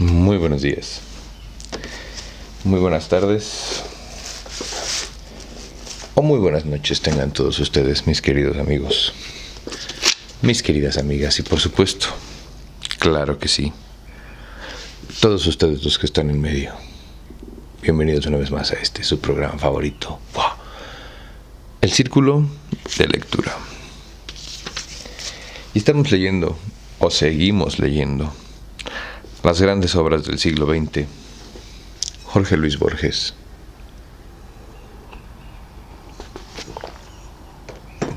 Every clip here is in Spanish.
Muy buenos días, muy buenas tardes o muy buenas noches tengan todos ustedes, mis queridos amigos, mis queridas amigas y por supuesto, claro que sí, todos ustedes los que están en medio. Bienvenidos una vez más a este, su programa favorito, El Círculo de Lectura. Y estamos leyendo, o seguimos leyendo, las grandes obras del siglo XX, Jorge Luis Borges.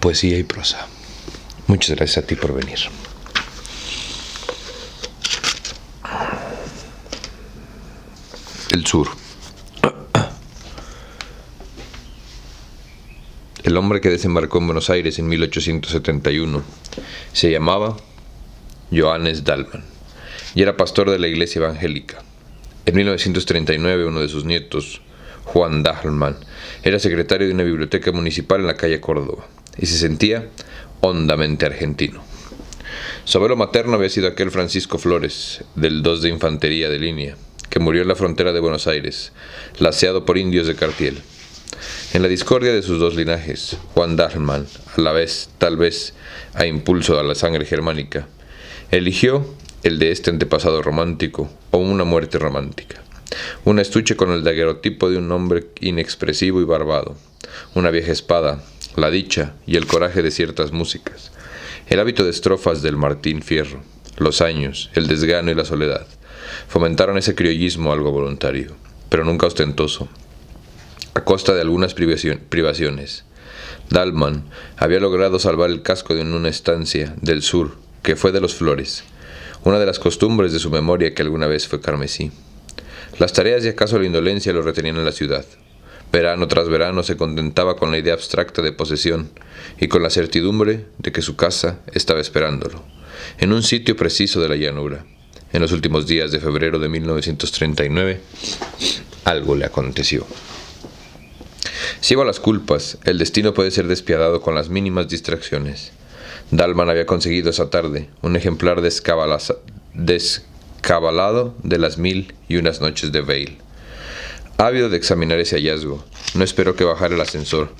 Poesía y prosa. Muchas gracias a ti por venir. El sur. El hombre que desembarcó en Buenos Aires en 1871 se llamaba Johannes Dallmann y era pastor de la iglesia evangélica. En 1939 uno de sus nietos, Juan Dallmann, era secretario de una biblioteca municipal en la calle Córdoba y se sentía hondamente argentino. Su abuelo materno había sido aquel Francisco Flores, del 2 de Infantería de Línea, que murió en la frontera de Buenos Aires, laceado por indios de cartiel. En la discordia de sus dos linajes, Juan Dallmann, a la vez, tal vez, a impulso a la sangre germánica, eligió el de este antepasado romántico o una muerte romántica. Un estuche con el daguerrotipo de un hombre inexpresivo y barbado, una vieja espada, la dicha y el coraje de ciertas músicas, el hábito de estrofas del Martín Fierro, los años, el desgano y la soledad, fomentaron ese criollismo algo voluntario, pero nunca ostentoso, a costa de algunas privaciones. Dallmann había logrado salvar el casco de una estancia del sur, que fue de los Flores, una de las costumbres de su memoria que alguna vez fue carmesí. Las tareas y acaso la indolencia lo retenían en la ciudad. Verano tras verano se contentaba con la idea abstracta de posesión y con la certidumbre de que su casa estaba esperándolo, en un sitio preciso de la llanura. En los últimos días de febrero de 1939, algo le aconteció. Ciego a las culpas, el destino puede ser despiadado con las mínimas distracciones. Dallmann había conseguido esa tarde un ejemplar descabalado de las 1001 noches de Weil. Ávido de examinar ese hallazgo, no esperó que bajara el ascensor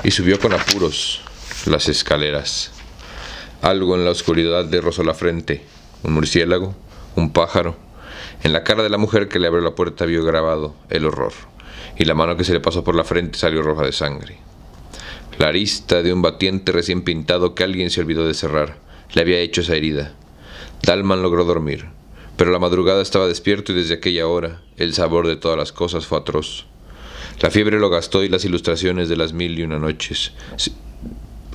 y subió con apuros las escaleras. Algo en la oscuridad le rozó la frente, un murciélago, un pájaro. En la cara de la mujer que le abrió la puerta vio grabado el horror, y la mano que se le pasó por la frente salió roja de sangre. La arista de un batiente recién pintado que alguien se olvidó de cerrar le había hecho esa herida. Dallmann logró dormir, pero la madrugada estaba despierto y desde aquella hora el sabor de todas las cosas fue atroz. La fiebre lo gastó y las ilustraciones de las 1001 noches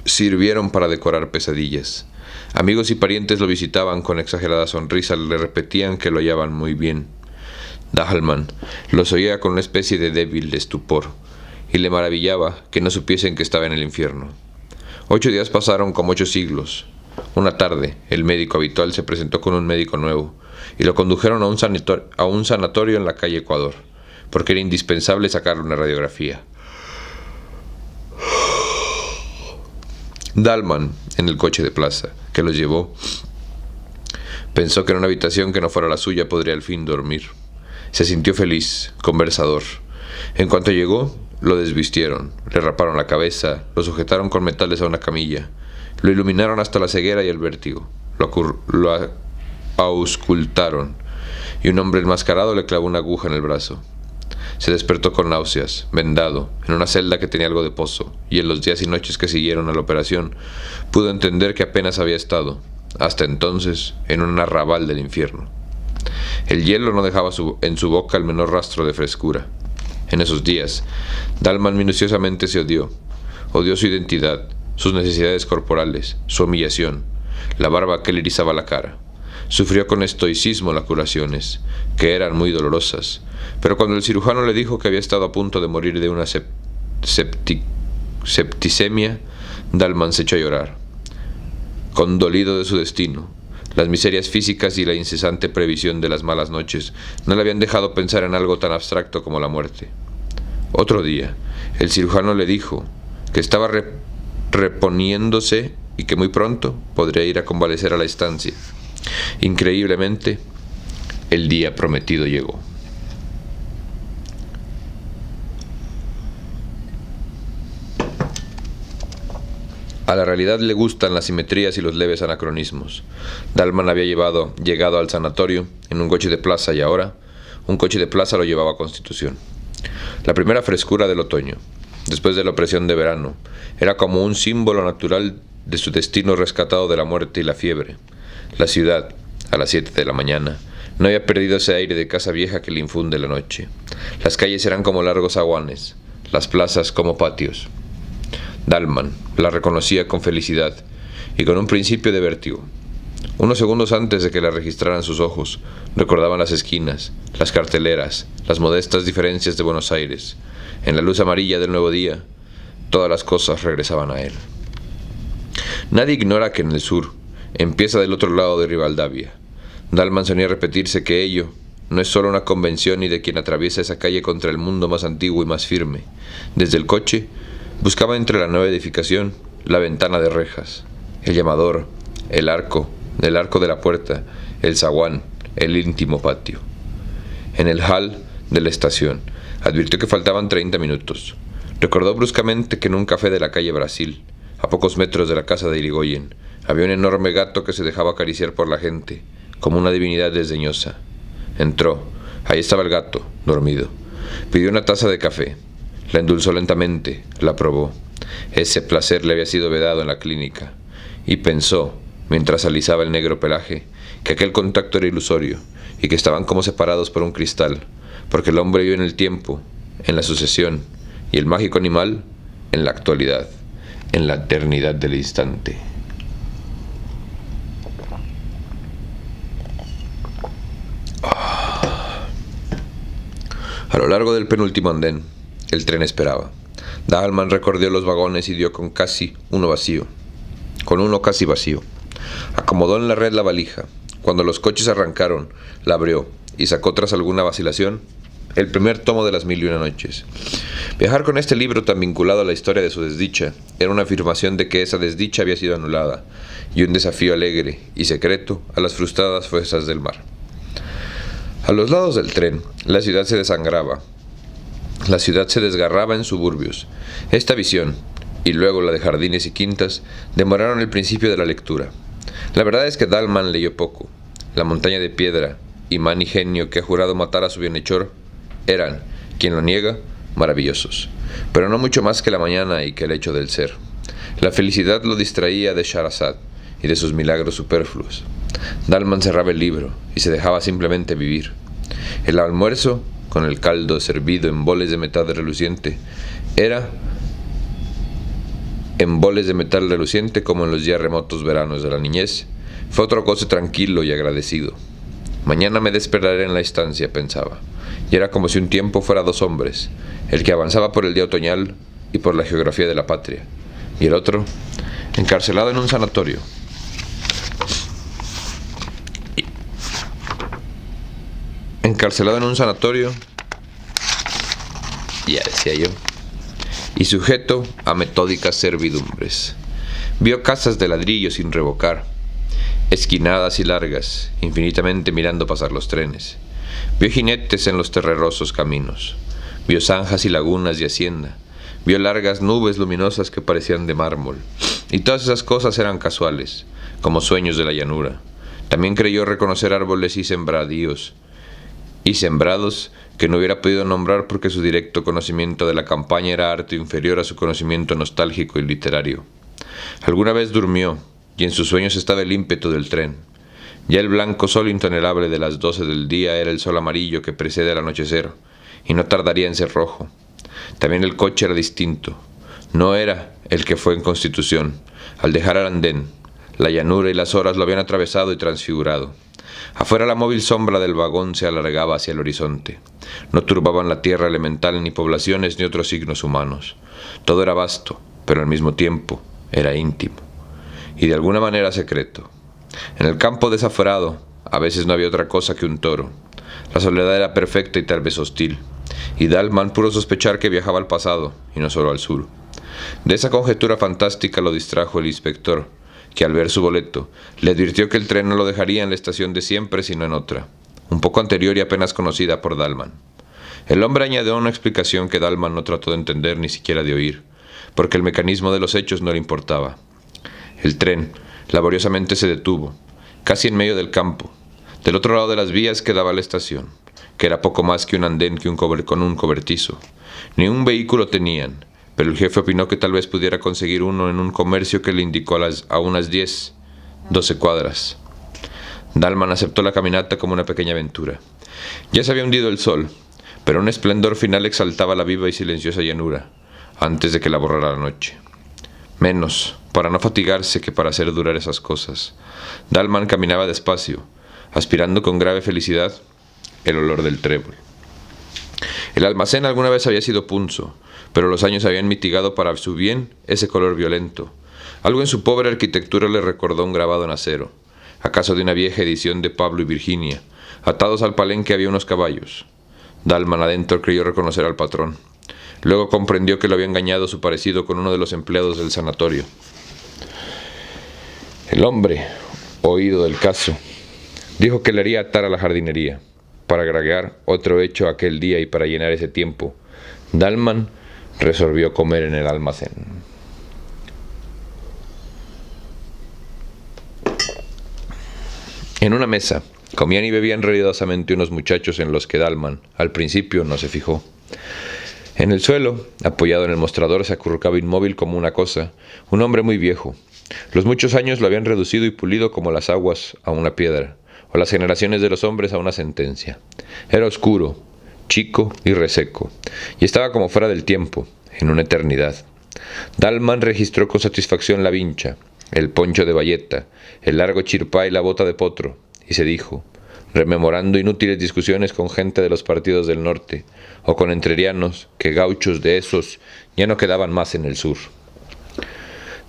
sirvieron para decorar pesadillas. Amigos y parientes lo visitaban con exagerada sonrisa, le repetían que lo hallaban muy bien. Dallmann los oía con una especie de débil estupor, y le maravillaba que no supiesen que estaba en el infierno. 8 días pasaron como 8 siglos. Una tarde, el médico habitual se presentó con un médico nuevo, y lo condujeron a un sanatorio en la calle Ecuador, porque era indispensable sacarle una radiografía. Dallmann, en el coche de plaza que los llevó, pensó que en una habitación que no fuera la suya podría al fin dormir. Se sintió feliz, conversador. En cuanto llegó, lo desvistieron, le raparon la cabeza, lo sujetaron con metales a una camilla, lo iluminaron hasta la ceguera y el vértigo, lo auscultaron, y un hombre enmascarado le clavó una aguja en el brazo. Se despertó con náuseas, vendado, en una celda que tenía algo de pozo, y en los días y noches que siguieron a la operación pudo entender que apenas había estado, hasta entonces, en un arrabal del infierno. El hielo no dejaba en su boca el menor rastro de frescura. En esos días, Dallmann minuciosamente se odió. Odió su identidad, sus necesidades corporales, su humillación, la barba que le erizaba la cara. Sufrió con estoicismo las curaciones, que eran muy dolorosas, pero cuando el cirujano le dijo que había estado a punto de morir de una septicemia, Dallmann se echó a llorar, condolido de su destino. Las miserias físicas y la incesante previsión de las malas noches no le habían dejado pensar en algo tan abstracto como la muerte. Otro día, el cirujano le dijo que estaba reponiéndose y que muy pronto podría ir a convalecer a la estancia. Increíblemente, El día prometido llegó. A la realidad le gustan las simetrías y los leves anacronismos. Dalman había llegado al sanatorio en un coche de plaza y ahora un coche de plaza lo llevaba a Constitución. La primera frescura del otoño, después de la opresión de verano, era como un símbolo natural de su destino rescatado de la muerte y la fiebre. La ciudad, a las 7 de la mañana, no había perdido ese aire de casa vieja que le infunde la noche. Las calles eran como largos aguanes, las plazas como patios. Dalman la reconocía con felicidad y con un principio de vértigo. Unos segundos antes de que la registraran sus ojos, recordaban las esquinas, las carteleras, las modestas diferencias de Buenos Aires. En la luz amarilla del nuevo día, todas las cosas regresaban a él. Nadie ignora que en el sur empieza del otro lado de Rivadavia. Dalman solía repetirse que ello no es solo una convención y de quien atraviesa esa calle contra el mundo más antiguo y más firme. Desde el coche buscaba entre la nueva edificación la ventana de rejas, el llamador, el arco de la puerta, el zaguán, el íntimo patio. En el hall de la estación advirtió que faltaban 30 minutos. Recordó bruscamente que en un café de la calle Brasil, a pocos metros de la casa de Irigoyen, había un enorme gato que se dejaba acariciar por la gente, como una divinidad desdeñosa. Entró. Ahí estaba el gato, dormido. Pidió una taza de café. La endulzó lentamente, la probó. Ese placer le había sido vedado en la clínica. Y pensó, mientras alisaba el negro pelaje, que aquel contacto era ilusorio y que estaban como separados por un cristal, porque el hombre vive en el tiempo, en la sucesión, y el mágico animal en la actualidad, en la eternidad del instante. A lo largo del penúltimo andén, el tren esperaba. Dalman recorrió los vagones y dio con uno casi vacío. Acomodó en la red la valija. Cuando los coches arrancaron, la abrió y sacó tras alguna vacilación el primer tomo de Las Mil y Una Noches. Viajar con este libro tan vinculado a la historia de su desdicha era una afirmación de que esa desdicha había sido anulada y un desafío alegre y secreto a las frustradas fuerzas del mar. A los lados del tren, la ciudad se desangraba. La ciudad se desgarraba en suburbios. Esta visión, y luego la de jardines y quintas, demoraron el principio de la lectura. La verdad es que Dalman leyó poco. La montaña de piedra, imán y genio que ha jurado matar a su bienhechor, eran, quien lo niega, maravillosos, pero no mucho más que la mañana y que el hecho del ser. La felicidad lo distraía de Scheherazade y de sus milagros superfluos. Dalman cerraba el libro y se dejaba simplemente vivir. El almuerzo, con el caldo servido en boles de metal reluciente, era en boles de metal reluciente como en los ya remotos veranos de la niñez. Fue otro goce tranquilo y agradecido. Mañana me despertaré en la estancia, pensaba, y era como si un tiempo fuera dos hombres, el que avanzaba por el día otoñal y por la geografía de la patria, y el otro, encarcelado en un sanatorio. Ya decía yo, y sujeto a metódicas servidumbres. Vio casas de ladrillo sin revocar, esquinadas y largas, infinitamente mirando pasar los trenes. Vio jinetes en los terrerosos caminos. Vio zanjas y lagunas de hacienda. Vio largas nubes luminosas que parecían de mármol. Y todas esas cosas eran casuales, como sueños de la llanura. También creyó reconocer árboles y sembradíos, y sembrados que no hubiera podido nombrar porque su directo conocimiento de la campaña era harto inferior a su conocimiento nostálgico y literario. Alguna vez durmió, y en sus sueños estaba el ímpetu del tren. Ya el blanco sol intolerable de las 12 del día era el sol amarillo que precede al anochecer, y no tardaría en ser rojo. También el coche era distinto. No era el que fue en Constitución. Al dejar el andén, la llanura y las horas lo habían atravesado y transfigurado. Afuera la móvil sombra del vagón se alargaba hacia el horizonte. No turbaban la tierra elemental ni poblaciones ni otros signos humanos. Todo era vasto, pero al mismo tiempo era íntimo, y de alguna manera secreto. En el campo desaforado, a veces no había otra cosa que un toro. La soledad era perfecta y tal vez hostil, y Dalman pudo sospechar que viajaba al pasado, y no solo al sur. De esa conjetura fantástica lo distrajo el inspector, que al ver su boleto, le advirtió que el tren no lo dejaría en la estación de siempre, sino en otra. un poco anterior y apenas conocida por Dalman. El hombre añadió una explicación que Dalman no trató de entender ni siquiera de oír, porque el mecanismo de los hechos no le importaba. El tren laboriosamente se detuvo, casi en medio del campo. Del otro lado de las vías quedaba la estación, que era poco más que un andén con un cobertizo. Ni un vehículo tenían, pero el jefe opinó que tal vez pudiera conseguir uno en un comercio que le indicó a unas 12 cuadras. Dalman aceptó la caminata como una pequeña aventura. Ya se había hundido el sol, pero un esplendor final exaltaba la viva y silenciosa llanura, antes de que la borrara la noche. Menos para no fatigarse que para hacer durar esas cosas. Dalman caminaba despacio, aspirando con grave felicidad el olor del trébol. El almacén alguna vez había sido punzo, pero los años habían mitigado para su bien ese color violento. Algo en su pobre arquitectura le recordó un grabado en acero, acaso de una vieja edición de Pablo y Virginia. Atados al palenque había unos caballos. Dalman adentro creyó reconocer al patrón. Luego comprendió que lo había engañado su parecido con uno de los empleados del sanatorio. El hombre, oído del caso, dijo que le haría atar a la jardinería, para agregar otro hecho aquel día y para llenar ese tiempo. Dalman resolvió comer en el almacén. En una mesa, comían y bebían ruidosamente unos muchachos en los que Dalman, al principio, no se fijó. En el suelo, apoyado en el mostrador, se acurrucaba inmóvil como una cosa, un hombre muy viejo. Los muchos años lo habían reducido y pulido como las aguas a una piedra, o las generaciones de los hombres a una sentencia. Era oscuro, chico y reseco, y estaba como fuera del tiempo, en una eternidad. Dalman registró con satisfacción la vincha, el poncho de bayeta, el largo chirpá y la bota de potro, y se dijo, rememorando inútiles discusiones con gente de los partidos del norte, o con entrerrianos, que gauchos de esos ya no quedaban más en el sur.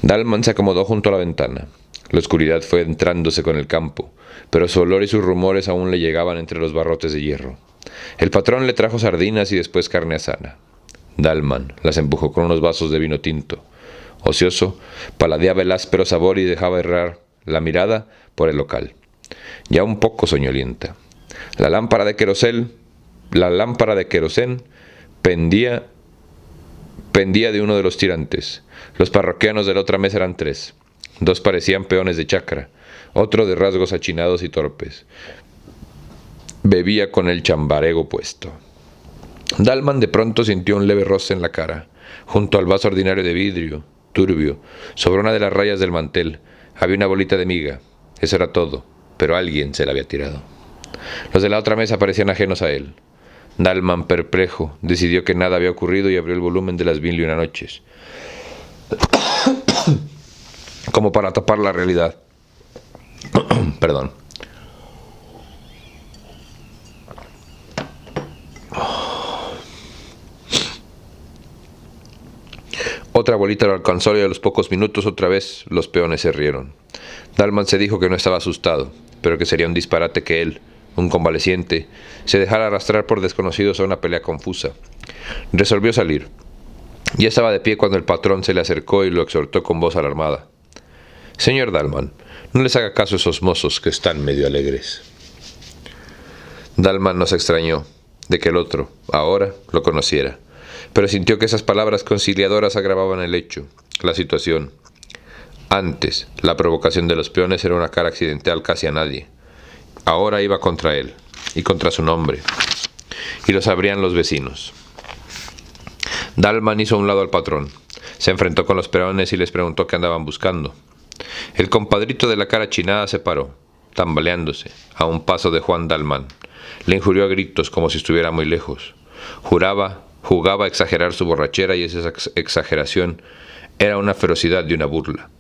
Dalman se acomodó junto a la ventana. La oscuridad fue entrándose con el campo, pero su olor y sus rumores aún le llegaban entre los barrotes de hierro. El patrón le trajo sardinas y después carne asada. Dalman las empujó con unos vasos de vino tinto. Ocioso, paladeaba el áspero sabor y dejaba errar la mirada por el local. Ya un poco soñolienta. La lámpara de querosén pendía de uno de los tirantes. Los parroquianos de la otra mesa eran 3. 2 parecían peones de chacra, otro de rasgos achinados y torpes. Bebía con el chambarego puesto. Dalman de pronto sintió un leve roce en la cara. Junto al vaso ordinario de vidrio, turbio, sobre una de las rayas del mantel, había una bolita de miga. Eso era todo, pero alguien se la había tirado. Los de la otra mesa parecían ajenos a él. Dalman, perplejo, decidió que nada había ocurrido y abrió el volumen de las 1001 noches, como para tapar la realidad. Perdón. Otra bolita lo alcanzó y a los pocos minutos otra vez los peones se rieron. Dalman se dijo que no estaba asustado, pero que sería un disparate que él, un convaleciente, se dejara arrastrar por desconocidos a una pelea confusa. Resolvió salir. Ya estaba de pie cuando el patrón se le acercó y lo exhortó con voz alarmada. «Señor Dalman, no les haga caso a esos mozos que están medio alegres». Dalman no se extrañó de que el otro, ahora, lo conociera, pero sintió que esas palabras conciliadoras agravaban el hecho, la situación. Antes, la provocación de los peones era una cara accidental casi a nadie. Ahora iba contra él, y contra su nombre, y lo sabrían los vecinos. Dalman hizo a un lado al patrón, se enfrentó con los peones y les preguntó qué andaban buscando. El compadrito de la cara chinada se paró, tambaleándose, a un paso de Juan Dalman. Le injurió a gritos como si estuviera muy lejos. Jugaba a exagerar su borrachera y esa exageración era una ferocidad y una burla.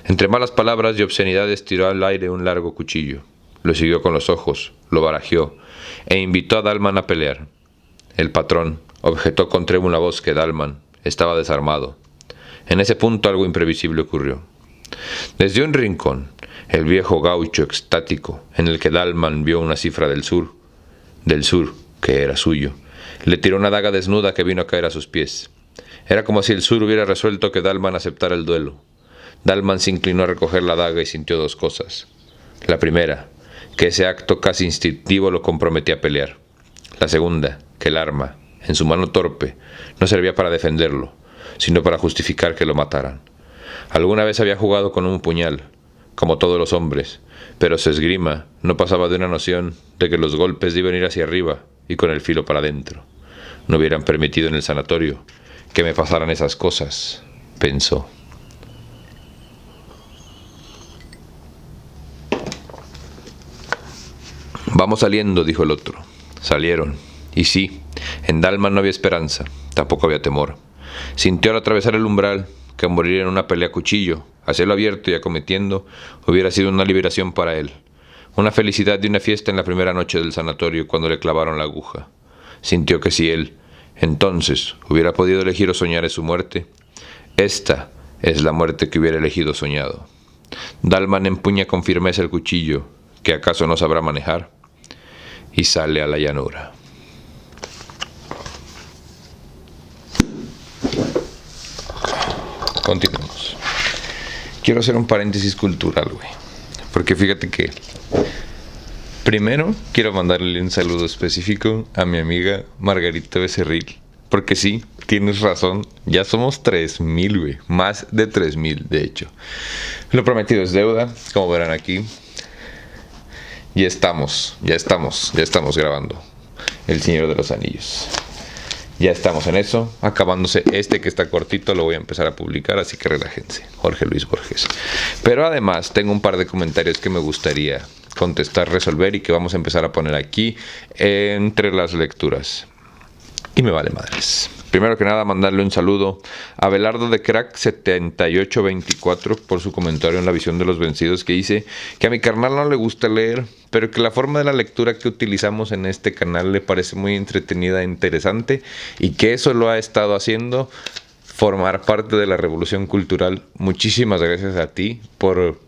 Entre malas palabras y obscenidades tiró al aire un largo cuchillo. Lo siguió con los ojos, lo barajeó e invitó a Dalman a pelear. El patrón objetó con trémula voz que Dalman estaba desarmado. En ese punto algo imprevisible ocurrió. Desde un rincón, el viejo gaucho extático, en el que Dalman vio una cifra del sur, que era suyo, le tiró una daga desnuda que vino a caer a sus pies. Era como si el sur hubiera resuelto que Dalman aceptara el duelo. Dalman se inclinó a recoger la daga y sintió 2 cosas. La primera, que ese acto casi instintivo lo comprometía a pelear. La segunda, que el arma, en su mano torpe, no servía para defenderlo, sino para justificar que lo mataran. Alguna vez había jugado con un puñal, como todos los hombres, pero su esgrima no pasaba de una noción de que los golpes deben ir hacia arriba y con el filo para adentro. No hubieran permitido en el sanatorio que me pasaran esas cosas, pensó. Vamos saliendo, dijo el otro. Salieron. Y sí, en Dalman no había esperanza, tampoco había temor. Sintió al atravesar el umbral que morir en una pelea a cuchillo, a cielo abierto y acometiendo, hubiera sido una liberación para él. Una felicidad de una fiesta en la primera noche del sanatorio cuando le clavaron la aguja. Sintió que si él, entonces, hubiera podido elegir o soñar su muerte, esta es la muerte que hubiera elegido soñado. Dalman empuña con firmeza el cuchillo, que acaso no sabrá manejar, y sale a la llanura. Continuamos. Quiero hacer un paréntesis cultural, güey. Porque fíjate que primero quiero mandarle un saludo específico a mi amiga Margarita Becerril. Porque sí, tienes razón, ya somos 3,000, güey. Más de 3,000, de hecho. Lo prometido es deuda, como verán aquí. Ya estamos grabando El Señor de los Anillos. Ya estamos en eso, acabándose este que está cortito, lo voy a empezar a publicar, así que relájense. Jorge Luis Borges. Pero además tengo un par de comentarios que me gustaría contestar, resolver y que vamos a empezar a poner aquí entre las lecturas. Y me vale madres. Primero que nada, mandarle un saludo a Belardo de Crack 7824 por su comentario en La Visión de los Vencidos, que dice que a mi carnal no le gusta leer, pero que la forma de la lectura que utilizamos en este canal le parece muy entretenida e interesante, y que eso lo ha estado haciendo formar parte de la revolución cultural. Muchísimas gracias a ti por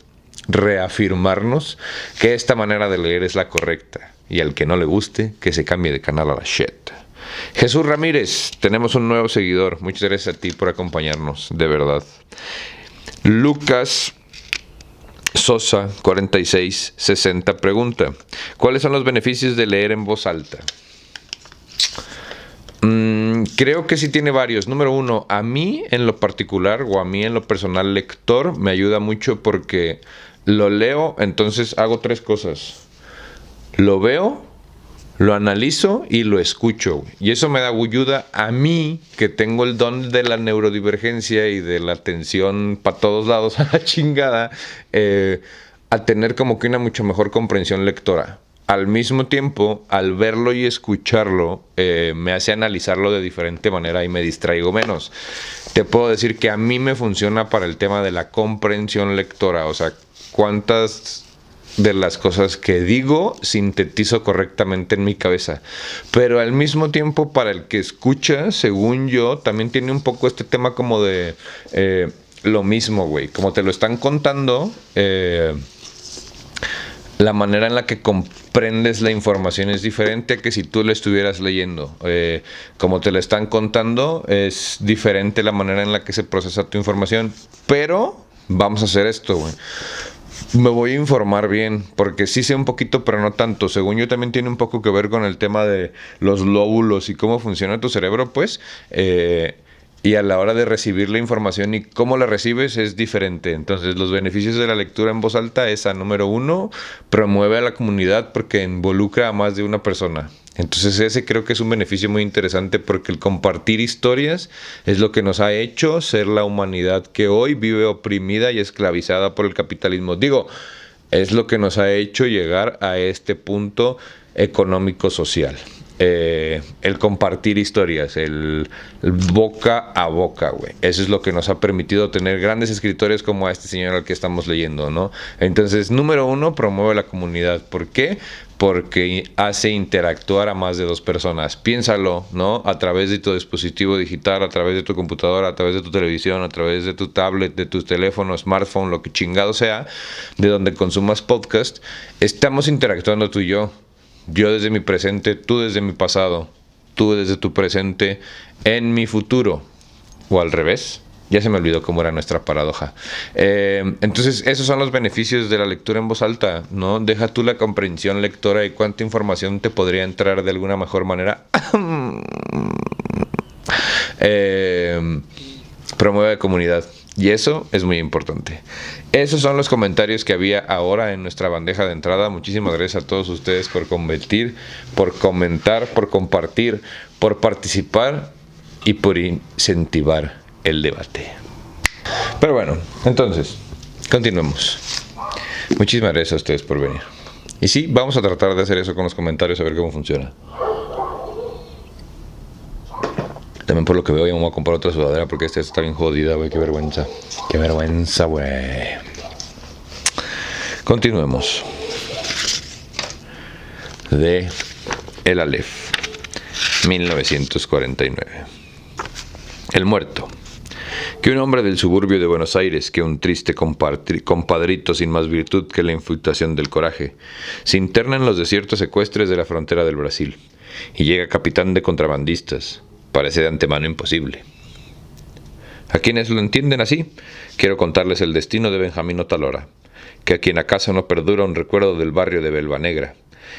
reafirmarnos que esta manera de leer es la correcta, y al que no le guste, que se cambie de canal a la shit. Jesús Ramírez, tenemos un nuevo seguidor. Muchas gracias a ti por acompañarnos, de verdad. Lucas Sosa 4660 pregunta: ¿cuáles son los beneficios de leer en voz alta? Creo que sí tiene varios. Número uno, a mí en lo particular, o a mí en lo personal, lector, me ayuda mucho porque lo leo, entonces hago tres cosas. Lo veo, lo analizo y lo escucho. Y eso me da ayuda a mí, que tengo el don de la neurodivergencia y de la atención para todos lados a la chingada, a tener como que una mucho mejor comprensión lectora. Al mismo tiempo, al verlo y escucharlo, me hace analizarlo de diferente manera y me distraigo menos. Te puedo decir que a mí me funciona para el tema de la comprensión lectora. O sea, cuántas de las cosas que digo sintetizo correctamente en mi cabeza, pero al mismo tiempo para el que escucha, según yo, también tiene un poco este tema como de lo mismo, güey, como te lo están contando, la manera en la que comprendes la información es diferente a que si tú lo estuvieras leyendo. Como te lo están contando, es diferente la manera en la que se procesa tu información, pero vamos a hacer esto, güey. Me voy a informar bien, porque sí sé un poquito, pero no tanto. Según yo, también tiene un poco que ver con el tema de los lóbulos y cómo funciona tu cerebro, pues. Y a la hora de recibir la información y cómo la recibes es diferente. Entonces, los beneficios de la lectura en voz alta es, número uno, promueve a la comunidad porque involucra a más de una persona. Entonces ese creo que es un beneficio muy interesante, porque el compartir historias es lo que nos ha hecho ser la humanidad que hoy vive oprimida y esclavizada por el capitalismo. Digo, es lo que nos ha hecho llegar a este punto económico-social. El compartir historias, el boca a boca, güey. Eso es lo que nos ha permitido tener grandes escritores como a este señor al que estamos leyendo, ¿no? Entonces, número uno, promueve la comunidad. ¿Por qué? Porque hace interactuar a más de dos personas. Piénsalo, ¿no? A través de tu dispositivo digital, a través de tu computadora, a través de tu televisión, a través de tu tablet, de tu teléfono, smartphone, lo que chingado sea, de donde consumas podcast, estamos interactuando tú y yo. Yo desde mi presente, tú desde mi pasado, tú desde tu presente, en mi futuro. O al revés, Ya se me olvidó cómo era nuestra paradoja. Entonces, esos son los beneficios de la lectura en voz alta, ¿no? Deja tú la comprensión lectora y cuánta información te podría entrar de alguna mejor manera. Promueve comunidad. Y eso es muy importante. Esos son los comentarios que había ahora en nuestra bandeja de entrada. Muchísimas gracias a todos ustedes por convertir, por comentar, por compartir, por participar y por incentivar el debate. Pero bueno, entonces, continuemos. Muchísimas gracias a ustedes por venir. Y sí, vamos a tratar de hacer eso con los comentarios, a ver cómo funciona. También por lo que veo ya vamos a comprar otra sudadera porque esta está bien jodida, güey. Qué vergüenza. Qué vergüenza, güey. Continuemos. De El Aleph, 1949. El muerto. Que un hombre del suburbio de Buenos Aires, que un triste compadrito sin más virtud que la infiltración del coraje, se interna en los desiertos ecuestres de la frontera del Brasil y llega capitán de contrabandistas. Parece de antemano imposible. A quienes lo entienden así, quiero contarles el destino de Benjamín Otalora, que a quien acaso no perdura un recuerdo del barrio de Belva Negra,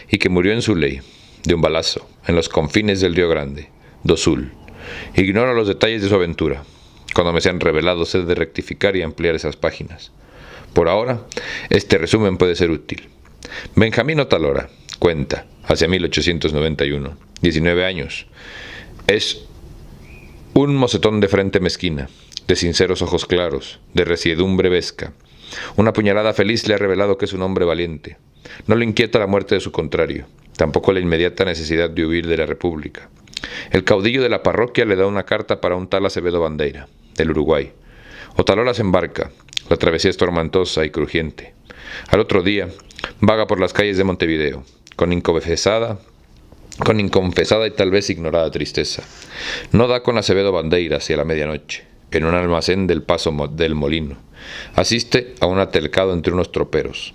y que murió en su ley, de un balazo, en los confines del Río Grande, do Sul. Ignoro los detalles de su aventura. Cuando me sean revelados he de rectificar y ampliar esas páginas. Por ahora, este resumen puede ser útil. Benjamín Otalora cuenta, hacia 1891, 19 años. Es un mocetón de frente mezquina, de sinceros ojos claros, de resiedumbre vesca. Una puñalada feliz le ha revelado que es un hombre valiente. No le inquieta la muerte de su contrario, tampoco la inmediata necesidad de huir de la República. El caudillo de la parroquia le da una carta para un tal Acevedo Bandeira, del Uruguay. Otalora se embarca. La travesía es tormentosa y crujiente. Al otro día, vaga por las calles de Montevideo, con inconfesada y tal vez ignorada tristeza. No da con Acevedo Bandeira hacia la medianoche, en un almacén del Paso del Molino. Asiste a un altercado entre unos troperos.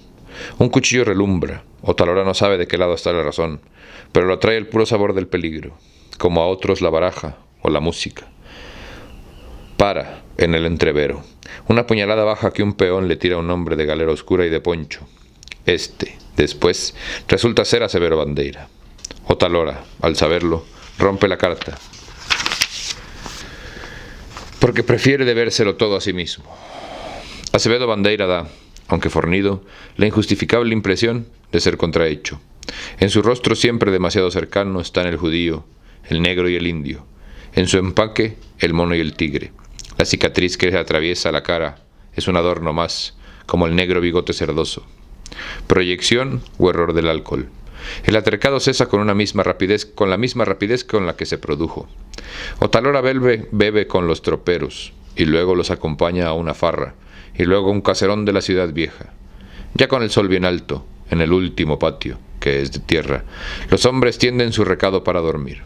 Un cuchillo relumbra. Otalora no sabe de qué lado está la razón, pero lo atrae el puro sabor del peligro, como a otros la baraja o la música. Para en el entrevero. Una puñalada baja que un peón le tira a un hombre de galera oscura y de poncho. Después, resulta ser Acevedo Bandeira. Otalora, al saberlo, rompe la carta, porque prefiere debérselo todo a sí mismo. Acevedo Bandeira da, aunque fornido, la injustificable impresión de ser contrahecho. En su rostro siempre demasiado cercano están el judío, el negro y el indio. En su empaque, el mono y el tigre. La cicatriz que le atraviesa la cara es un adorno más, como el negro bigote cerdoso. Proyección o error del alcohol. El altercado cesa con la misma rapidez con la que se produjo. Otalora bebe con los troperos, y luego los acompaña a una farra, y luego a un caserón de la ciudad vieja. Ya con el sol bien alto, en el último patio, que es de tierra, los hombres tienden su recado para dormir.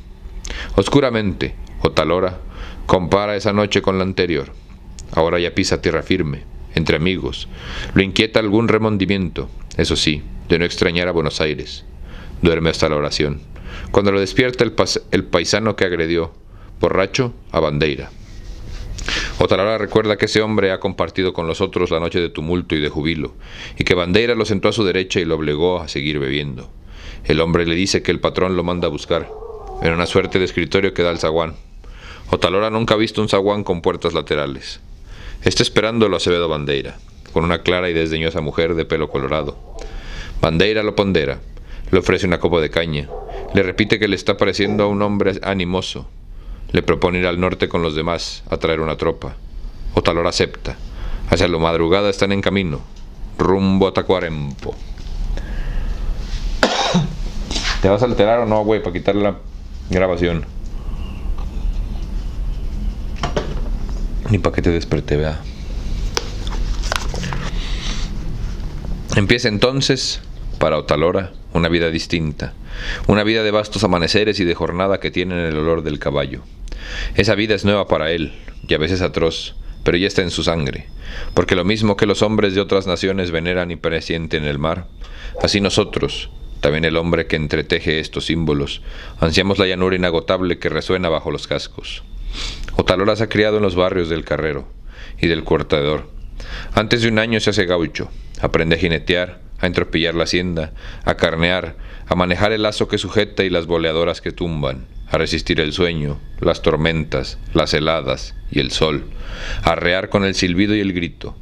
Oscuramente, Otalora compara esa noche con la anterior. Ahora ya pisa tierra firme, entre amigos. Lo inquieta algún remordimiento, eso sí, de no extrañar a Buenos Aires. Duerme hasta la oración. Cuando lo despierta el paisano que agredió, borracho, a Bandeira. Otalora recuerda que ese hombre ha compartido con los otros la noche de tumulto y de jubilo, y que Bandeira lo sentó a su derecha y lo obligó a seguir bebiendo. El hombre le dice que el patrón lo manda a buscar, en una suerte de escritorio que da al zaguán. Otalora nunca ha visto un zaguán con puertas laterales. Está esperándolo a Acevedo Bandeira, con una clara y desdeñosa mujer de pelo colorado. Bandeira lo pondera. Le ofrece una copa de caña. Le repite que le está pareciendo a un hombre animoso. Le propone ir al norte con los demás a traer una tropa. Otalora acepta. Hacia la madrugada están en camino, rumbo a Tacuarembó. ¿Te vas a alterar o no, güey, para quitar la grabación? Ni para que te desperté, vea. Empieza entonces, para Otalora, una vida distinta, una vida de vastos amaneceres y de jornada que tienen el olor del caballo. Esa vida es nueva para él, y a veces atroz, pero ya está en su sangre, porque lo mismo que los hombres de otras naciones veneran y presienten el mar, así nosotros, también el hombre que entreteje estos símbolos, ansiamos la llanura inagotable que resuena bajo los cascos. Otalora se ha criado en los barrios del Carrero, y del cortador. Antes de un año se hace gaucho, aprende a jinetear, a entropillar la hacienda, a carnear, a manejar el lazo que sujeta y las boleadoras que tumban, a resistir el sueño, las tormentas, las heladas y el sol, a arrear con el silbido y el grito.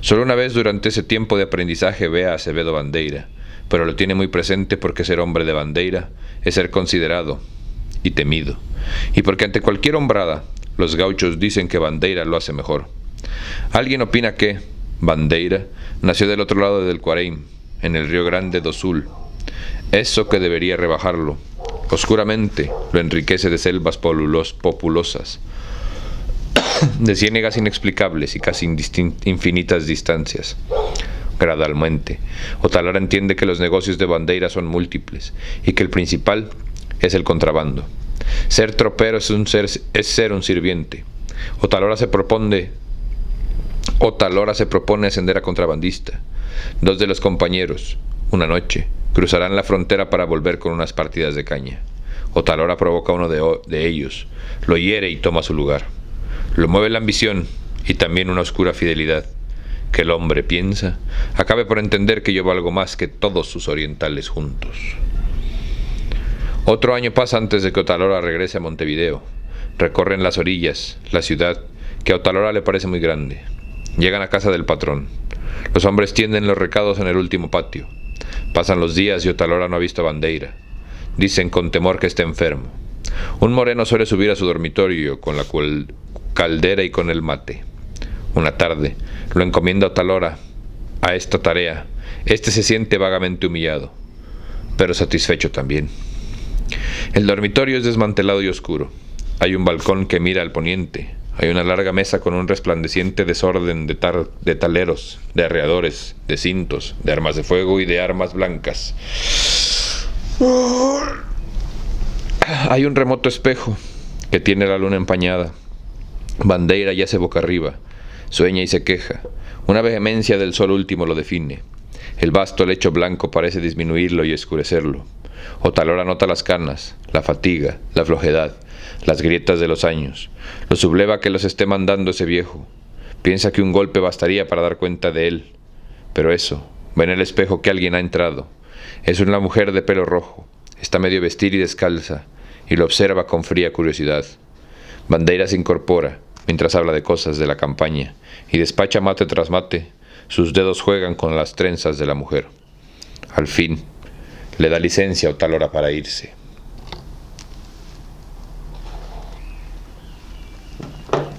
Solo una vez durante ese tiempo de aprendizaje ve a Acevedo Bandeira, pero lo tiene muy presente porque ser hombre de bandeira es ser considerado y temido, y porque ante cualquier hombrada los gauchos dicen que Bandeira lo hace mejor. Alguien opina que Bandeira nació del otro lado del Cuareim, en el Río Grande do Sul. Eso que debería rebajarlo, oscuramente lo enriquece de selvas populosas, de ciénegas inexplicables y casi infinitas distancias. Gradualmente, Otalora entiende que los negocios de Bandeira son múltiples y que el principal es el contrabando. Ser tropero es ser un sirviente. Otalora se propone ascender a contrabandista. Dos de los compañeros, una noche, cruzarán la frontera para volver con unas partidas de caña. Otalora provoca a uno de ellos, lo hiere y toma su lugar. Lo mueve la ambición y también una oscura fidelidad. Que el hombre piensa, acabe por entender que yo valgo más que todos sus orientales juntos. Otro año pasa antes de que Otalora regrese a Montevideo. Recorren las orillas, la ciudad, que a Otalora le parece muy grande. Llegan a casa del patrón. Los hombres tienden los recados en el último patio. Pasan los días y Otalora no ha visto a Bandeira. Dicen con temor que está enfermo. Un moreno suele subir a su dormitorio con la caldera y con el mate. Una tarde lo encomienda Otalora a esta tarea. Este se siente vagamente humillado, pero satisfecho también. El dormitorio es desmantelado y oscuro. Hay un balcón que mira al poniente. Hay una larga mesa con un resplandeciente desorden de taleros, de arreadores, de cintos, de armas de fuego y de armas blancas. Hay un remoto espejo que tiene la luna empañada. Bandeira yace boca arriba. Sueña y se queja. Una vehemencia del sol último lo define. El vasto lecho blanco parece disminuirlo y escurecerlo. Otalora nota las canas, la fatiga, la flojedad, las grietas de los años. Lo subleva que los esté mandando ese viejo. Piensa que un golpe bastaría para dar cuenta de él. Pero eso, ve en el espejo que alguien ha entrado. Es una mujer de pelo rojo. Está medio vestida y descalza, y lo observa con fría curiosidad. Bandeira se incorpora, mientras habla de cosas de la campaña, y despacha mate tras mate. Sus dedos juegan con las trenzas de la mujer. Al fin, le da licencia a Otalora para irse.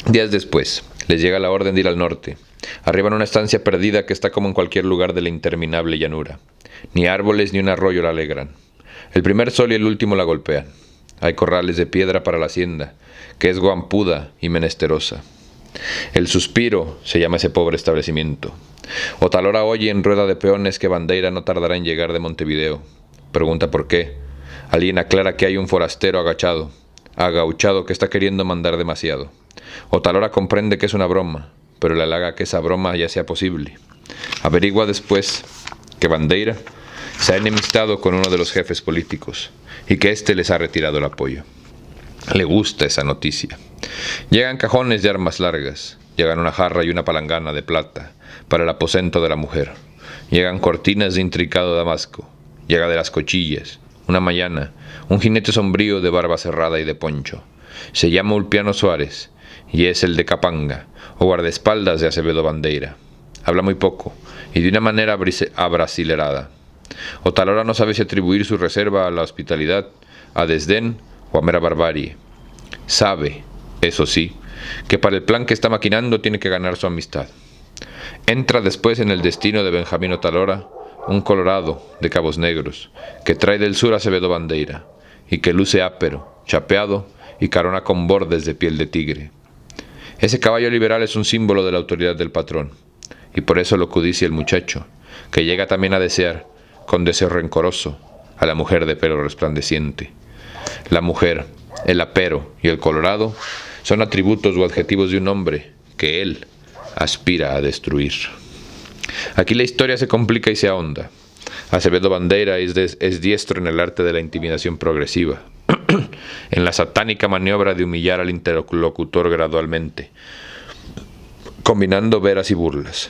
Días después, les llega la orden de ir al norte. Arriban a una estancia perdida que está como en cualquier lugar de la interminable llanura. Ni árboles ni un arroyo la alegran. El primer sol y el último la golpean. Hay corrales de piedra para la hacienda, que es guampuda y menesterosa. El Suspiro se llama ese pobre establecimiento. Otalora oye en rueda de peones que Bandeira no tardará en llegar de Montevideo. Pregunta por qué. Alguien aclara que hay un forastero agauchado que está queriendo mandar demasiado. Otalora comprende que es una broma, pero le halaga que esa broma ya sea posible. Averigua después que Bandeira se ha enemistado con uno de los jefes políticos y que éste les ha retirado el apoyo. Le gusta esa noticia. Llegan cajones de armas largas, llegan una jarra y una palangana de plata para el aposento de la mujer. Llegan cortinas de intricado damasco, llega de las cochillas, una mayana, un jinete sombrío de barba cerrada y de poncho. Se llama Ulpiano Suárez y es el de Capanga, o guardaespaldas de Acevedo Bandeira. Habla muy poco y de una manera abrasilerada. Otalora no sabe si atribuir su reserva a la hospitalidad, a desdén o a mera barbarie. Sabe, eso sí, que para el plan que está maquinando tiene que ganar su amistad. Entra después en el destino de Benjamín Otalora, un colorado de Cabos Negros, que trae del sur a Acevedo Bandeira, y que luce ápero, chapeado y carona con bordes de piel de tigre. Ese caballo liberal es un símbolo de la autoridad del patrón, y por eso lo codicia el muchacho, que llega también a desear, con deseo rencoroso, a la mujer de pelo resplandeciente. La mujer, el apero y el colorado son atributos o adjetivos de un hombre que él aspira a destruir. Aquí la historia se complica y se ahonda. Acevedo Bandeira es diestro en el arte de la intimidación progresiva, en la satánica maniobra de humillar al interlocutor gradualmente, combinando veras y burlas.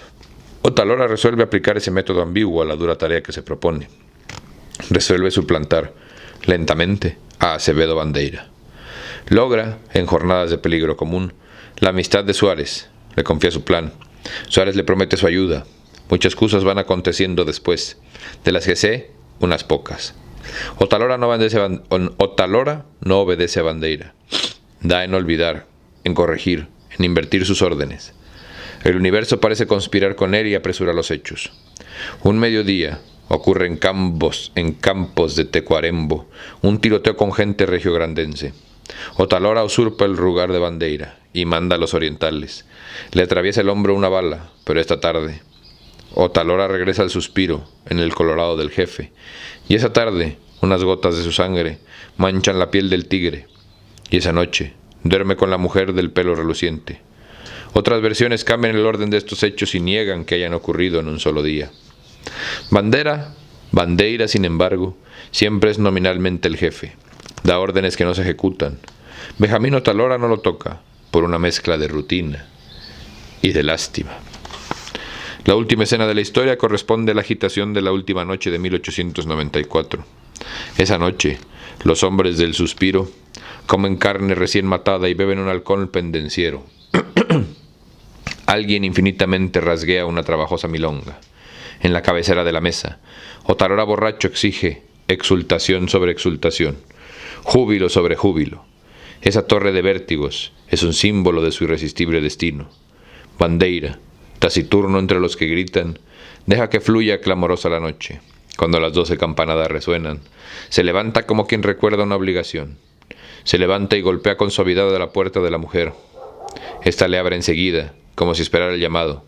Otalora resuelve aplicar ese método ambiguo a la dura tarea que se propone. Resuelve suplantar, lentamente, a Acevedo Bandeira. Logra, en jornadas de peligro común, la amistad de Suárez. Le confía su plan. Suárez le promete su ayuda. Muchas cosas van aconteciendo después. De las que sé, unas pocas. Otalora no obedece a Bandeira. Da en olvidar, en corregir, en invertir sus órdenes. El universo parece conspirar con él y apresura los hechos. Un mediodía ocurre en campos de Tecuarembo un tiroteo con gente regiograndense. Otalora usurpa el lugar de Bandeira y manda a los orientales. Le atraviesa el hombro una bala, pero esta tarde. Otalora regresa al suspiro, en el colorado del jefe, y esa tarde unas gotas de su sangre manchan la piel del tigre, y esa noche duerme con la mujer del pelo reluciente. Otras versiones cambian el orden de estos hechos y niegan que hayan ocurrido en un solo día. Bandeira, sin embargo, siempre es nominalmente el jefe. Da órdenes que no se ejecutan. Benjamín Otalora no lo toca, por una mezcla de rutina y de lástima. La última escena de la historia corresponde a la agitación de la última noche de 1894. Esa noche, los hombres del suspiro comen carne recién matada y beben un alcohol pendenciero. Alguien infinitamente rasguea una trabajosa milonga. En la cabecera de la mesa, Otalora borracho exige exultación sobre exultación, júbilo sobre júbilo. Esa torre de vértigos es un símbolo de su irresistible destino. Bandeira, taciturno entre los que gritan, deja que fluya clamorosa la noche. Cuando las 12 campanadas resuenan, se levanta como quien recuerda una obligación. Se levanta y golpea con suavidad a la puerta de la mujer. Esta le abre enseguida, como si esperara el llamado.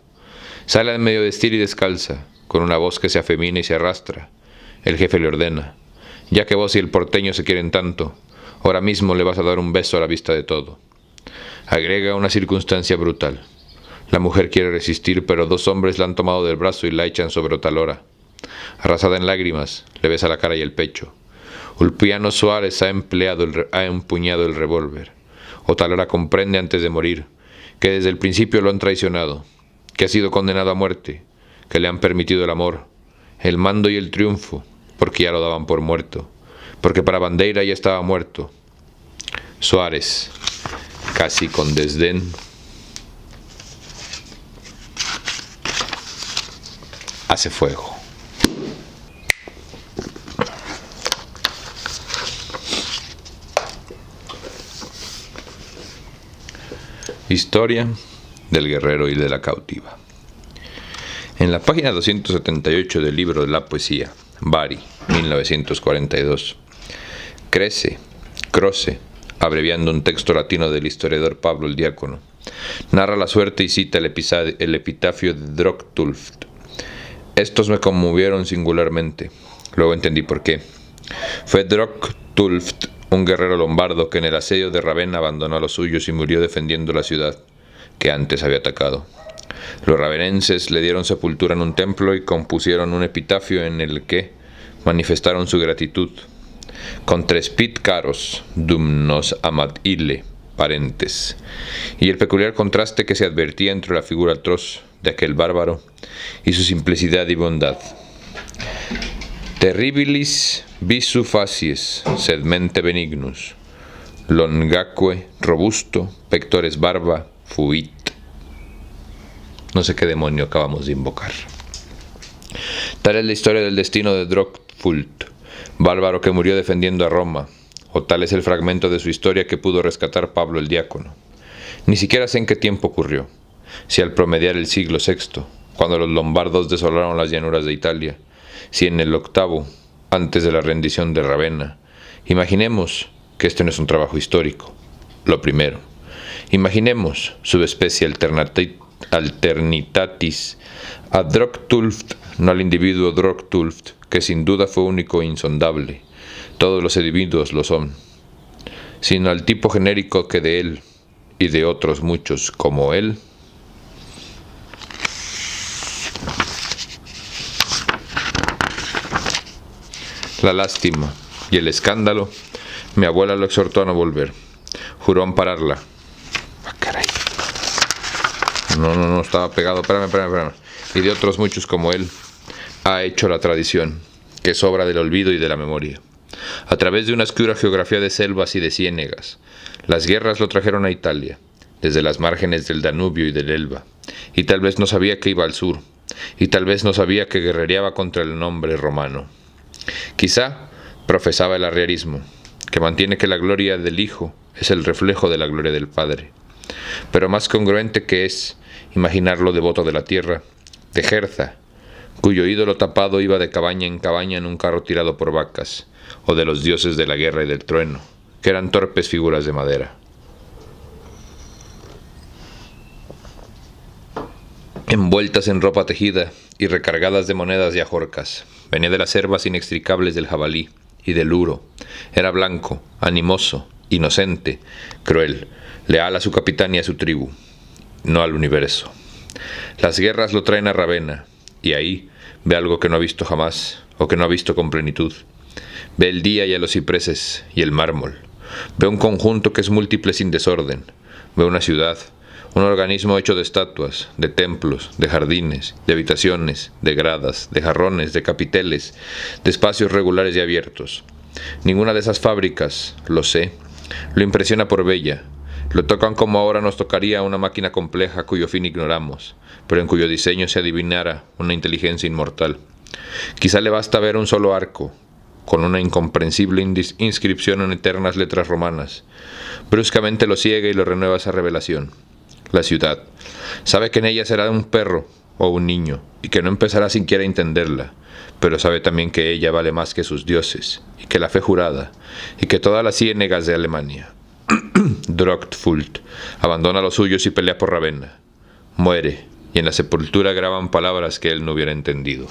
Sale en medio de estir y descalza, con una voz que se afemina y se arrastra. El jefe le ordena: ya que vos y el porteño se quieren tanto, ahora mismo le vas a dar un beso a la vista de todo. Agrega una circunstancia brutal. La mujer quiere resistir, pero 2 hombres la han tomado del brazo y la echan sobre Otalora. Arrasada en lágrimas, le besa la cara y el pecho. Ulpiano Suárez ha empuñado el revólver. Otalora comprende antes de morir que desde el principio lo han traicionado, que ha sido condenado a muerte, que le han permitido el amor, el mando y el triunfo, porque ya lo daban por muerto, porque para Bandeira ya estaba muerto. Suárez, casi con desdén, hace fuego. Historia del guerrero y de la cautiva. En la página 278 del libro de la poesía, Bari, 1942, Croce, abreviando un texto latino del historiador Pablo el Diácono, narra la suerte y cita el epitafio de Drocktulft. Estos me conmovieron singularmente. Luego entendí por qué. Fue Drocktulft, un guerrero lombardo que en el asedio de Ravenna abandonó a los suyos y murió defendiendo la ciudad que antes había atacado. Los ravenenses le dieron sepultura en un templo y compusieron un epitafio en el que manifestaron su gratitud. Contrespit caros dum nos amat ille, parentes. Y el peculiar contraste que se advertía entre la figura atroz de aquel bárbaro y su simplicidad y bondad. Terribilis visu facies, sed mente benignus, longaque robusto, pectores barba, fuit. No sé qué demonio acabamos de invocar. Tal es la historia del destino de Drocktulft, bárbaro que murió defendiendo a Roma, o tal es el fragmento de su historia que pudo rescatar Pablo el Diácono. Ni siquiera sé en qué tiempo ocurrió, si al promediar el siglo VI, cuando los lombardos desolaron las llanuras de Italia, si en el VIII, antes de la rendición de Ravenna. Imaginemos que este no es un trabajo histórico. Lo primero, imaginemos subespecie alternitatis a Drocktulft, no al individuo Drocktulft, que sin duda fue único e insondable. Todos los individuos lo son, sino al tipo genérico que de él y de otros muchos como él la lástima y el escándalo. Mi abuela lo exhortó a no volver. Juró ampararla. ¡Ah, caray! No, estaba pegado. Espérame. Y de otros muchos como él, ha hecho la tradición, que es obra del olvido y de la memoria. A través de una oscura geografía de selvas y de ciénegas, las guerras lo trajeron a Italia, desde las márgenes del Danubio y del Elba, y tal vez no sabía que iba al sur, y tal vez no sabía que guerrereaba contra el nombre romano. Quizá profesaba el arrierismo, que mantiene que la gloria del Hijo es el reflejo de la gloria del Padre. Pero más congruente que es imaginarlo devoto de la tierra, de Jerza, cuyo ídolo tapado iba de cabaña en un carro tirado por vacas, o de los dioses de la guerra y del trueno, que eran torpes figuras de madera. Envueltas en ropa tejida y recargadas de monedas y ajorcas, venía de las cervas inextricables del jabalí y del uro. Era blanco, animoso, inocente, cruel, leal a su capitán y a su tribu, no al universo. Las guerras lo traen a Ravenna, y ahí ve algo que no ha visto jamás, o que no ha visto con plenitud. Ve el día y a los cipreses y el mármol. Ve un conjunto que es múltiple sin desorden. Ve una ciudad, un organismo hecho de estatuas, de templos, de jardines, de habitaciones, de gradas, de jarrones, de capiteles, de espacios regulares y abiertos. Ninguna de esas fábricas, lo sé, lo impresiona por bella. Lo tocan como ahora nos tocaría una máquina compleja cuyo fin ignoramos, pero en cuyo diseño se adivinara una inteligencia inmortal. Quizá le basta ver un solo arco, con una incomprensible inscripción en eternas letras romanas. Bruscamente lo ciega y lo renueva esa revelación. La ciudad. Sabe que en ella será un perro o un niño, y que no empezará siquiera a entenderla, pero sabe también que ella vale más que sus dioses, y que la fe jurada, y que todas las ciénegas de Alemania. Drochtfurt abandona los suyos y pelea por Ravenna. Muere, y en la sepultura graban palabras que él no hubiera entendido.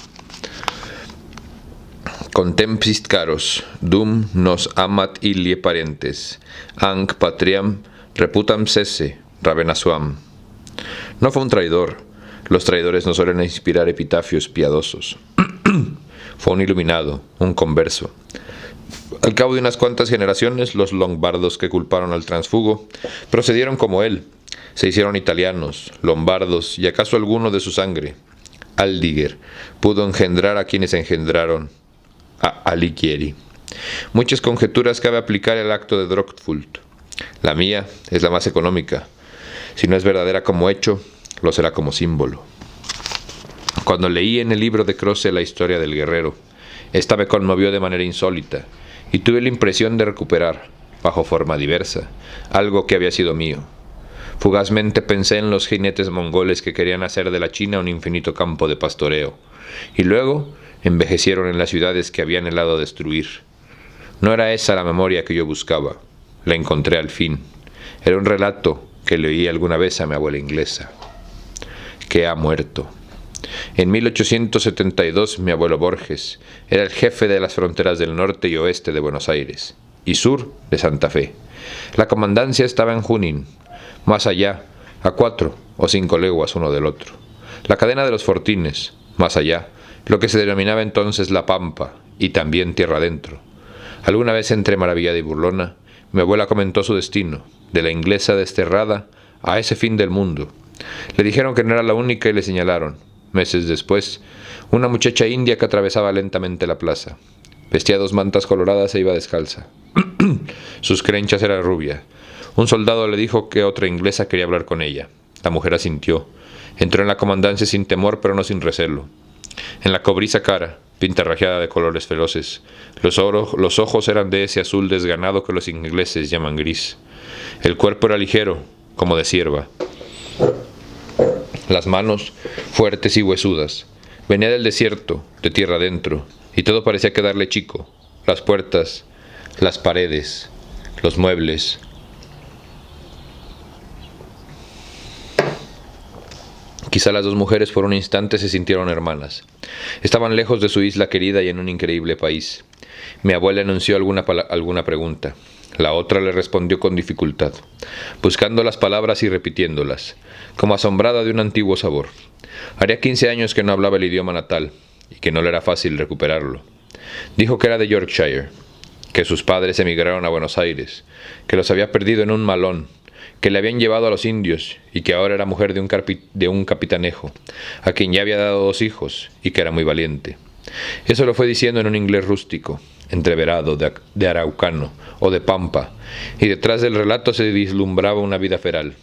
Contempsit caros, dum nos amat ilie parentes, anc patriam reputam sese, Ravenna suam. No fue un traidor. Los traidores no suelen inspirar epitafios piadosos. Fue un iluminado, un converso. Al cabo de unas cuantas generaciones, los lombardos que culparon al transfugo procedieron como él. Se hicieron italianos, lombardos y acaso alguno de su sangre. Aldiguer pudo engendrar a quienes engendraron a Alighieri. Muchas conjeturas cabe aplicar al acto de Drochtfurt. La mía es la más económica. Si no es verdadera como hecho, lo será como símbolo. Cuando leí en el libro de Croce la historia del guerrero, esta me conmovió de manera insólita, y tuve la impresión de recuperar, bajo forma diversa, algo que había sido mío. Fugazmente pensé en los jinetes mongoles que querían hacer de la China un infinito campo de pastoreo, y luego envejecieron en las ciudades que habían anhelado destruir. No era esa la memoria que yo buscaba. La encontré al fin. Era un relato que le oí alguna vez a mi abuela inglesa, que ha muerto. En 1872 mi abuelo Borges era el jefe de las fronteras del norte y oeste de Buenos Aires, y sur de Santa Fe. La comandancia estaba en Junín, más allá, a 4 o 5 leguas uno del otro. La cadena de los Fortines, más allá, lo que se denominaba entonces La Pampa, y también tierra adentro. Alguna vez entre maravillada y burlona, mi abuela comentó su destino, de la inglesa desterrada a ese fin del mundo. Le dijeron que no era la única y le señalaron, meses después, una muchacha india que atravesaba lentamente la plaza. Vestía 2 mantas coloradas e iba descalza. Sus crenchas eran rubias. Un soldado le dijo que otra inglesa quería hablar con ella. La mujer asintió. Entró en la comandancia sin temor, pero no sin recelo. En la cobriza cara, pintarrajeada de colores feroces, los ojos eran de ese azul desganado que los ingleses llaman gris. El cuerpo era ligero, como de cierva. Las manos, fuertes y huesudas. Venía del desierto, de tierra adentro, y todo parecía quedarle chico. Las puertas, las paredes, los muebles. Quizá las 2 mujeres por un instante se sintieron hermanas. Estaban lejos de su isla querida y en un increíble país. Mi abuela anunció alguna pregunta. La otra le respondió con dificultad, buscando las palabras y repitiéndolas, como asombrada de un antiguo sabor. Haría 15 años que no hablaba el idioma natal, y que no le era fácil recuperarlo. Dijo que era de Yorkshire, que sus padres emigraron a Buenos Aires, que los había perdido en un malón, que le habían llevado a los indios y que ahora era mujer de un capitanejo, a quien ya había dado 2 hijos y que era muy valiente. Eso lo fue diciendo en un inglés rústico, entreverado, de araucano o de pampa, y detrás del relato se vislumbraba una vida feral.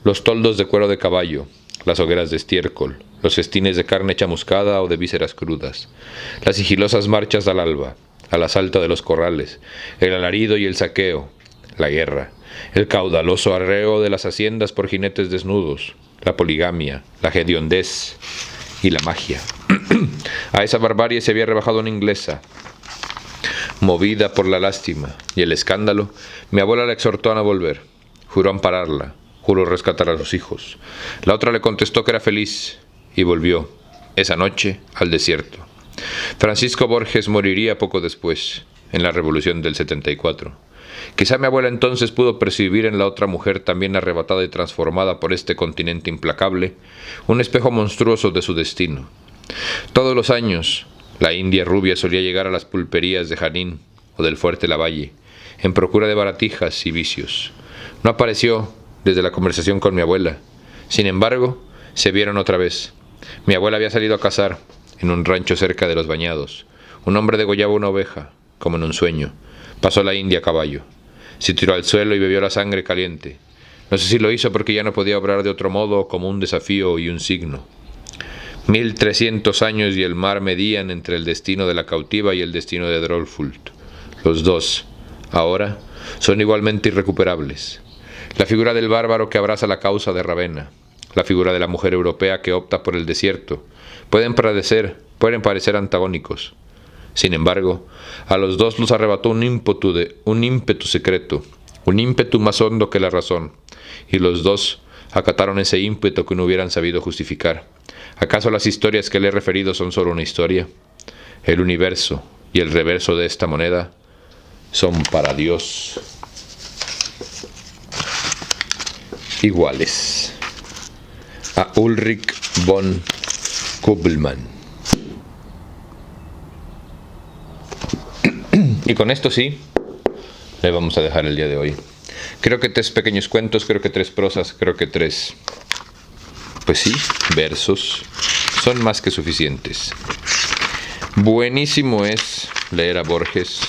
Los toldos de cuero de caballo, las hogueras de estiércol, los festines de carne chamuscada o de vísceras crudas, las sigilosas marchas al alba, al asalto de los corrales, el alarido y el saqueo, la guerra, el caudaloso arreo de las haciendas por jinetes desnudos, la poligamia, la hediondez y la magia. A esa barbarie se había rebajado una inglesa. Movida por la lástima y el escándalo, mi abuela la exhortó a no volver. Juró ampararla, juró rescatar a los hijos. La otra le contestó que era feliz y volvió, esa noche, al desierto. Francisco Borges moriría poco después, en la Revolución del 74. Quizá mi abuela entonces pudo percibir en la otra mujer también arrebatada y transformada por este continente implacable, un espejo monstruoso de su destino. Todos los años, la india rubia solía llegar a las pulperías de Janín o del Fuerte Lavalle, en procura de baratijas y vicios. No apareció desde la conversación con mi abuela. Sin embargo, se vieron otra vez. Mi abuela había salido a cazar, en un rancho cerca de Los Bañados. Un hombre degollaba una oveja, como en un sueño. Pasó la india a caballo. Se tiró al suelo y bebió la sangre caliente. No sé si lo hizo porque ya no podía obrar de otro modo o como un desafío y un signo. 1300 años y el mar medían entre el destino de la cautiva y el destino de Drolfult. Los dos, ahora, son igualmente irrecuperables. La figura del bárbaro que abraza la causa de Ravenna, la figura de la mujer europea que opta por el desierto, pueden parecer antagónicos. Sin embargo, a los dos los arrebató un ímpetu secreto, un ímpetu más hondo que la razón, y los dos acataron ese ímpetu que no hubieran sabido justificar. ¿Acaso las historias que le he referido son solo una historia? El universo y el reverso de esta moneda son para Dios iguales. A Ulrich von Kubbelmann. Y con esto sí, le vamos a dejar el día de hoy. Creo que 3 pequeños cuentos, creo que 3 prosas, creo que 3, pues sí, versos son más que suficientes. Buenísimo es leer a Borges.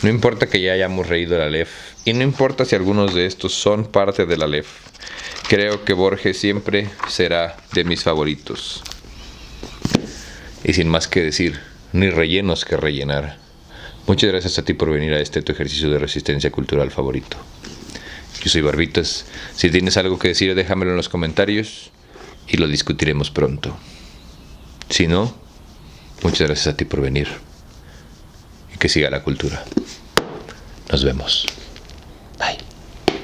No importa que ya hayamos reído el Aleph, y no importa si algunos de estos son parte del Aleph. Creo que Borges siempre será de mis favoritos. Y sin más que decir, ni rellenos que rellenar. Muchas gracias a ti por venir a este tu ejercicio de resistencia cultural favorito. Yo soy Barbitas. Si tienes algo que decir, déjamelo en los comentarios y lo discutiremos pronto. Si no, muchas gracias a ti por venir y que siga la cultura. Nos vemos.